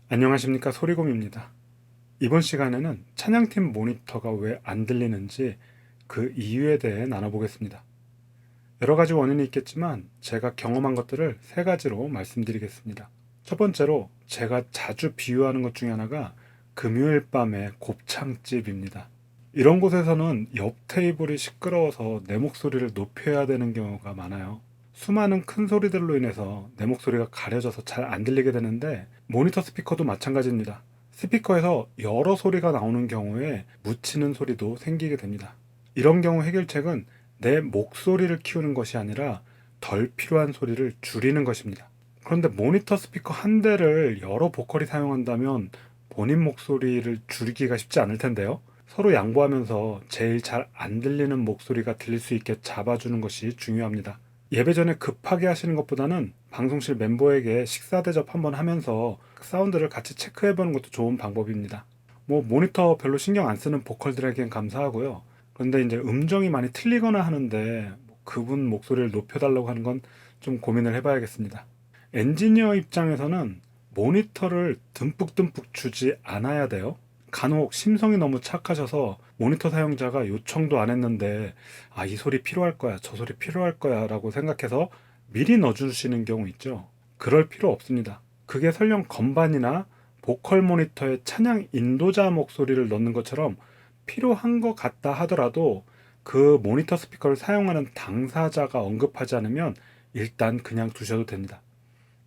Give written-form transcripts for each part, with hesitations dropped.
안녕하십니까, 소리곰입니다. 이번 시간에는 찬양팀 모니터가 왜 안 들리는지 그 이유에 대해 나눠보겠습니다. 여러 가지 원인이 있겠지만 제가 경험한 것들을 세 가지로 말씀드리겠습니다. 첫 번째로 제가 자주 비유하는 것 중에 하나가 금요일 밤의 곱창집입니다. 이런 곳에서는 옆 테이블이 시끄러워서 내 목소리를 높여야 되는 경우가 많아요. 수많은 큰 소리들로 인해서 내 목소리가 가려져서 잘 안 들리게 되는데, 모니터 스피커도 마찬가지입니다. 스피커에서 여러 소리가 나오는 경우에 묻히는 소리도 생기게 됩니다. 이런 경우 해결책은 내 목소리를 키우는 것이 아니라 덜 필요한 소리를 줄이는 것입니다. 그런데 모니터 스피커 한 대를 여러 보컬이 사용한다면 본인 목소리를 줄이기가 쉽지 않을 텐데요. 서로 양보하면서 제일 잘 안 들리는 목소리가 들릴 수 있게 잡아주는 것이 중요합니다. 예배 전에 급하게 하시는 것보다는 방송실 멤버에게 식사 대접 한번 하면서 사운드를 같이 체크해보는 것도 좋은 방법입니다. 모니터 별로 신경 안 쓰는 보컬들에겐 감사하고요. 그런데 이제 음정이 많이 틀리거나 하는데 그분 목소리를 높여달라고 하는 건 좀 고민을 해봐야겠습니다. 엔지니어 입장에서는 모니터를 듬뿍듬뿍 주지 않아야 돼요. 간혹 심성이 너무 착하셔서 모니터 사용자가 요청도 안 했는데 이 소리 필요할 거야, 저 소리 필요할 거야 라고 생각해서 미리 넣어주시는 경우 있죠. 그럴 필요 없습니다. 그게 설령 건반이나 보컬 모니터에 찬양 인도자 목소리를 넣는 것처럼 필요한 것 같다 하더라도 그 모니터 스피커를 사용하는 당사자가 언급하지 않으면 일단 그냥 두셔도 됩니다.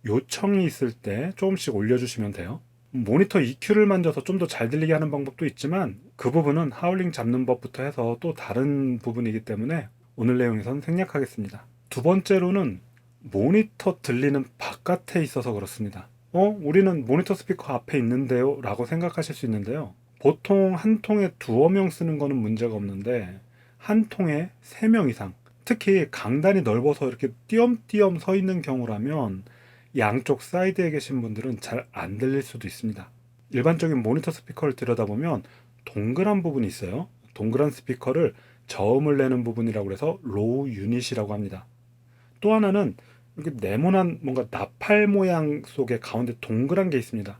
요청이 있을 때 조금씩 올려주시면 돼요. 모니터 EQ를 만져서 좀 더 잘 들리게 하는 방법도 있지만 그 부분은 하울링 잡는 법부터 해서 또 다른 부분이기 때문에 오늘 내용에선 생략하겠습니다. 두 번째로는 모니터 들리는 바깥에 있어서 그렇습니다. 우리는 모니터 스피커 앞에 있는데요 라고 생각하실 수 있는데요. 보통 한 통에 두어 명 쓰는 거는 문제가 없는데 한 통에 3명 이상, 특히 강단이 넓어서 이렇게 띄엄띄엄 서 있는 경우라면 양쪽 사이드에 계신 분들은 잘 안 들릴 수도 있습니다. 일반적인 모니터 스피커를 들여다보면 동그란 부분이 있어요. 동그란 스피커를 저음을 내는 부분이라고 해서 로우 유닛이라고 합니다. 또 하나는 이렇게 네모난 뭔가 나팔 모양 속에 가운데 동그란 게 있습니다.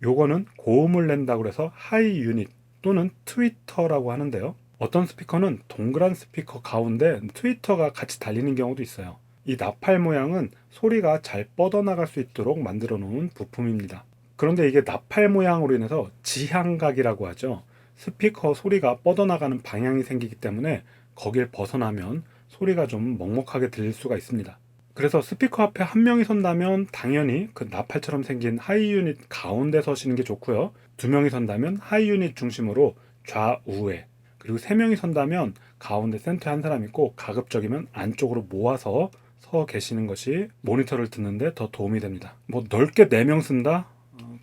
요거는 고음을 낸다고 해서 하이 유닛 또는 트위터라고 하는데요. 어떤 스피커는 동그란 스피커 가운데 트위터가 같이 달리는 경우도 있어요. 이 나팔 모양은 소리가 잘 뻗어나갈 수 있도록 만들어 놓은 부품입니다. 그런데 이게 나팔 모양으로 인해서 지향각이라고 하죠. 스피커 소리가 뻗어나가는 방향이 생기기 때문에 거길 벗어나면 소리가 좀 먹먹하게 들릴 수가 있습니다. 그래서 스피커 앞에 한 명이 선다면 당연히 그 나팔처럼 생긴 하이 유닛 가운데 서시는 게 좋고요. 2명이 선다면 하이 유닛 중심으로 좌우에, 그리고 3명이 선다면 가운데 센터에 한 사람 있고 가급적이면 안쪽으로 모아서 서 계시는 것이 모니터를 듣는데 더 도움이 됩니다. 넓게 4명 쓴다?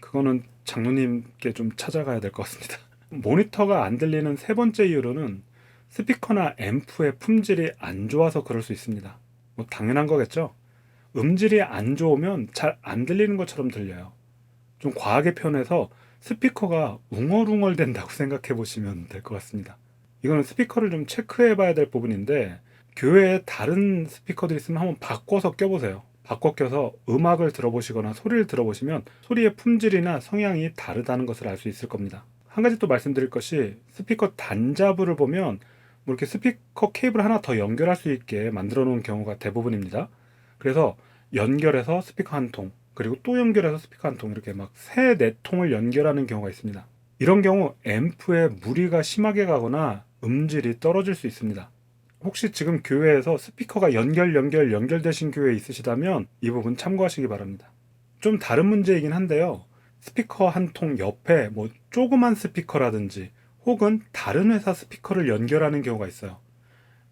그거는 장로님께 좀 찾아가야 될 것 같습니다. 모니터가 안 들리는 세 번째 이유로는 스피커나 앰프의 품질이 안 좋아서 그럴 수 있습니다. 당연한 거겠죠? 음질이 안 좋으면 잘 안 들리는 것처럼 들려요. 좀 과하게 표현해서 스피커가 웅얼웅얼 된다고 생각해 보시면 될 것 같습니다. 이거는 스피커를 좀 체크해 봐야 될 부분인데, 교회에 다른 스피커들이 있으면 한번 바꿔서 껴보세요. 바꿔 껴서 음악을 들어보시거나 소리를 들어보시면 소리의 품질이나 성향이 다르다는 것을 알 수 있을 겁니다. 한 가지 또 말씀드릴 것이, 스피커 단자부를 보면 이렇게 스피커 케이블 하나 더 연결할 수 있게 만들어 놓은 경우가 대부분입니다. 그래서 연결해서 스피커 한 통, 그리고 또 연결해서 스피커 한 통, 이렇게 막 4통을 연결하는 경우가 있습니다. 이런 경우 앰프에 무리가 심하게 가거나 음질이 떨어질 수 있습니다. 혹시 지금 교회에서 스피커가 연결되신 교회 있으시다면 이 부분 참고하시기 바랍니다. 좀 다른 문제이긴 한데요. 스피커 한 통 옆에 조그만 스피커라든지 혹은 다른 회사 스피커를 연결하는 경우가 있어요.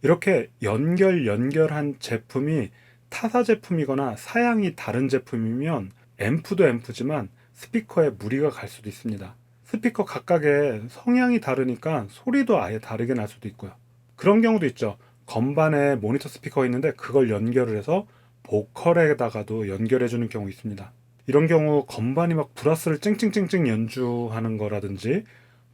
이렇게 연결한 제품이 타사 제품이거나 사양이 다른 제품이면 앰프도 앰프지만 스피커에 무리가 갈 수도 있습니다. 스피커 각각의 성향이 다르니까 소리도 아예 다르게 날 수도 있고요. 그런 경우도 있죠. 건반에 모니터 스피커가 있는데 그걸 연결을 해서 보컬에다가도 연결해주는 경우 있습니다. 이런 경우 건반이 막 브라스를 쨍쨍쨍쨍 연주하는 거라든지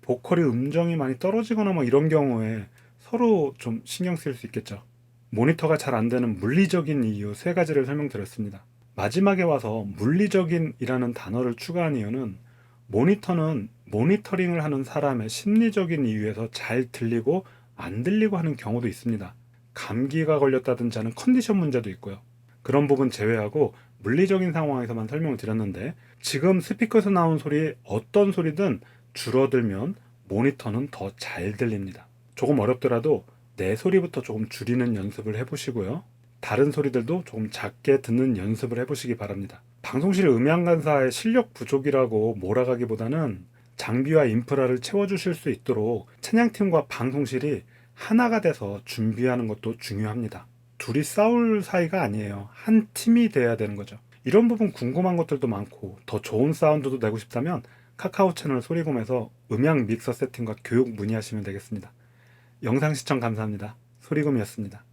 보컬이 음정이 많이 떨어지거나 이런 경우에 서로 좀 신경 쓰일 수 있겠죠. 모니터가 잘 안 되는 물리적인 이유 3가지를 설명드렸습니다. 마지막에 와서 물리적인이라는 단어를 추가한 이유는 모니터는 모니터링을 하는 사람의 심리적인 이유에서 잘 들리고 안 들리고 하는 경우도 있습니다. 감기가 걸렸다든지 하는 컨디션 문제도 있고요. 그런 부분 제외하고 물리적인 상황에서만 설명을 드렸는데, 지금 스피커에서 나온 소리 어떤 소리든 줄어들면 모니터는 더 잘 들립니다. 조금 어렵더라도 내 소리부터 조금 줄이는 연습을 해보시고요. 다른 소리들도 조금 작게 듣는 연습을 해보시기 바랍니다. 방송실 음향간사의 실력 부족이라고 몰아가기보다는 장비와 인프라를 채워주실 수 있도록 찬양팀과 방송실이 하나가 돼서 준비하는 것도 중요합니다. 둘이 싸울 사이가 아니에요. 한 팀이 돼야 되는 거죠. 이런 부분 궁금한 것들도 많고 더 좋은 사운드도 내고 싶다면 카카오 채널 소리곰에서 음향 믹서 세팅과 교육 문의하시면 되겠습니다. 영상 시청 감사합니다. 소리곰이었습니다.